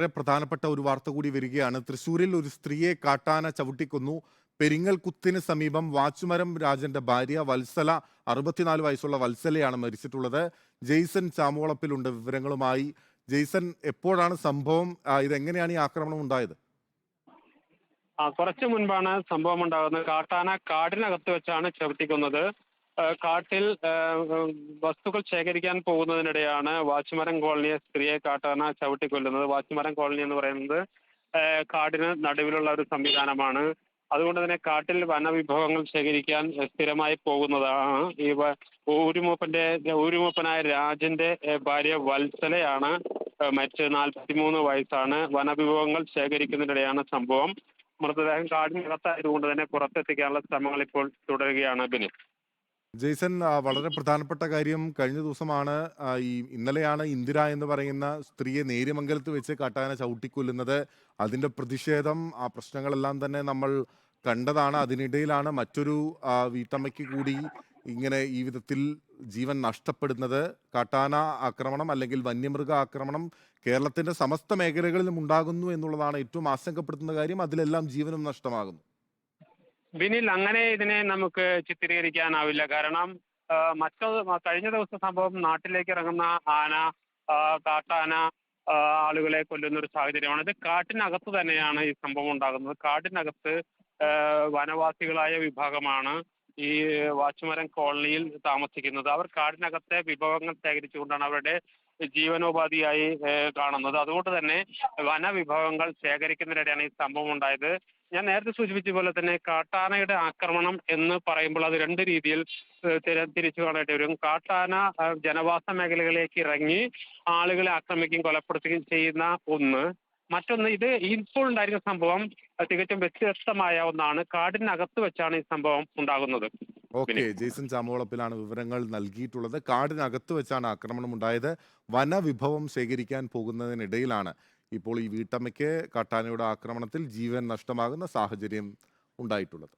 വളരെ പ്രധാനപ്പെട്ട ഒരു വാർത്ത കൂടി വരികയാണ്. തൃശ്ശൂരിൽ ഒരു സ്ത്രീയെ കാട്ടാന ചവിട്ടിക്കൊന്നു. പെരിങ്ങൽകുത്തിന് സമീപം വാച്ചുമരം രാജന്റെ ഭാര്യ വത്സല, 64 വയസ്സുള്ള വത്സലയാണ് മരിച്ചിട്ടുള്ളത്. ജെയ്സൺ ചാമോളപ്പിലുണ്ട് വിവരങ്ങളുമായി. ജെയ്സൺ, എപ്പോഴാണ് സംഭവം? ഇതെങ്ങനെയാണ് ഈ ആക്രമണം ഉണ്ടായത്? കുറച്ചു മുൻപാണ് സംഭവം ഉണ്ടാകുന്നത്. കാട്ടാന കാടിനകത്ത് വെച്ചാണ് ചവിട്ടിക്കുന്നത്. കാട്ടിൽ വസ്തുക്കൾ ശേഖരിക്കാൻ പോകുന്നതിനിടെയാണ് വാച്ചുമരം കോളനിയെ സ്ത്രീയെ കാട്ടാന ചവിട്ടിക്കൊല്ലുന്നത്. വാച്ചുമരം കോളനി എന്ന് പറയുന്നത് കാടിന് നടുവിലുള്ള ഒരു സംവിധാനമാണ്. അതുകൊണ്ട് തന്നെ കാട്ടിൽ വനവിഭവങ്ങൾ ശേഖരിക്കാൻ സ്ഥിരമായി പോകുന്നതാണ്. ഊരുമൂപ്പനായ രാജന്റെ ഭാര്യ വത്സലയാണ് മരിച്ചത്. 43 വയസ്സാണ്. വനവിഭവങ്ങൾ ശേഖരിക്കുന്നതിനിടെയാണ് സംഭവം. മൃതദേഹം കാടിനകത്തായതുകൊണ്ട് തന്നെ പുറത്തെത്തിക്കാനുള്ള ശ്രമങ്ങൾ ഇപ്പോൾ തുടരുകയാണ്. ബിനിൽ, ജെയ്സൺ, വളരെ പ്രധാനപ്പെട്ട കാര്യം, കഴിഞ്ഞ ദിവസമാണ് ഇന്നലെയാണ് ഇന്ദിര എന്ന് പറയുന്ന സ്ത്രീയെ നേര്യമംഗലത്ത് വെച്ച് കാട്ടാന ചവിട്ടിക്കൊല്ലുന്നത്. അതിന്റെ പ്രതിഷേധം, ആ പ്രശ്നങ്ങളെല്ലാം തന്നെ നമ്മൾ കണ്ടതാണ്. അതിനിടയിലാണ് മറ്റൊരു വീട്ടമ്മയ്ക്ക് കൂടി ഇങ്ങനെ ഈ വിധത്തിൽ ജീവൻ നഷ്ടപ്പെടുന്നത്. കാട്ടാന ആക്രമണം അല്ലെങ്കിൽ വന്യമൃഗ ആക്രമണം കേരളത്തിന്റെ സമസ്ത മേഖലകളിലും ഉണ്ടാകുന്നു എന്നുള്ളതാണ് ഏറ്റവും ആശങ്കപ്പെടുത്തുന്ന കാര്യം. അതിലെല്ലാം ജീവനും നഷ്ടമാകുന്നു. ബിനിൽ, അങ്ങനെ ഇതിനെ നമുക്ക് ചിത്രീകരിക്കാനാവില്ല. കാരണം കഴിഞ്ഞ ദിവസം സംഭവം നാട്ടിലേക്ക് ഇറങ്ങുന്ന ആന, കാട്ടാന ആളുകളെ കൊല്ലുന്ന ഒരു സാഹചര്യമാണ്. ഇത് കാട്ടിനകത്ത് തന്നെയാണ് ഈ സംഭവം ഉണ്ടാകുന്നത്. കാട്ടിനകത്ത് വനവാസികളായ വിഭാഗമാണ് ഈ വാച്ചുമരം കോളനിയിൽ താമസിക്കുന്നത്. അവർ കാടിനകത്തെ വിഭവങ്ങൾ ശേഖരിച്ചുകൊണ്ടാണ് അവരുടെ ജീവനോപാധിയായി കാണുന്നത്. അതുകൊണ്ട് തന്നെ വനവിഭവങ്ങൾ ശേഖരിക്കുന്നതിനിടെയാണ് ഈ സംഭവം ഉണ്ടായത്. ഞാൻ നേരത്തെ സൂചിപ്പിച്ച പോലെ തന്നെ കാട്ടാനയുടെ ആക്രമണം എന്ന് പറയുമ്പോൾ അത് രണ്ട് രീതിയിൽ തിരിച്ചു കാണേണ്ടി വരും. കാട്ടാന ജനവാസ മേഖലകളിലേക്ക് ഇറങ്ങി ആളുകളെ ആക്രമിക്കുകയും കൊലപ്പെടുത്തുകയും ചെയ്യുന്ന ഒന്ന്. മറ്റൊന്ന്, ഇത് ഇപ്പോൾ ഉണ്ടായിരുന്ന സംഭവം തികച്ചും വ്യത്യസ്തമായ ഒന്നാണ്. കാടിനകത്ത് വെച്ചാണ് ഈ സംഭവം ഉണ്ടാകുന്നത്. ഓക്കെ, ജെയ്സൺ ചാമോളപ്പിലാണ് വിവരങ്ങൾ നൽകിയിട്ടുള്ളത്. കാടിനകത്ത് വെച്ചാണ് ആക്രമണം ഉണ്ടായത്. വനവിഭവം ശേഖരിക്കാൻ പോകുന്നതിനിടയിലാണ് ഇപ്പോൾ ഈ വീട്ടമ്മയ്ക്ക് കാട്ടാനയുടെ ആക്രമണത്തിൽ ജീവൻ നഷ്ടമാകുന്ന സാഹചര്യം ഉണ്ടായിട്ടുള്ളത്.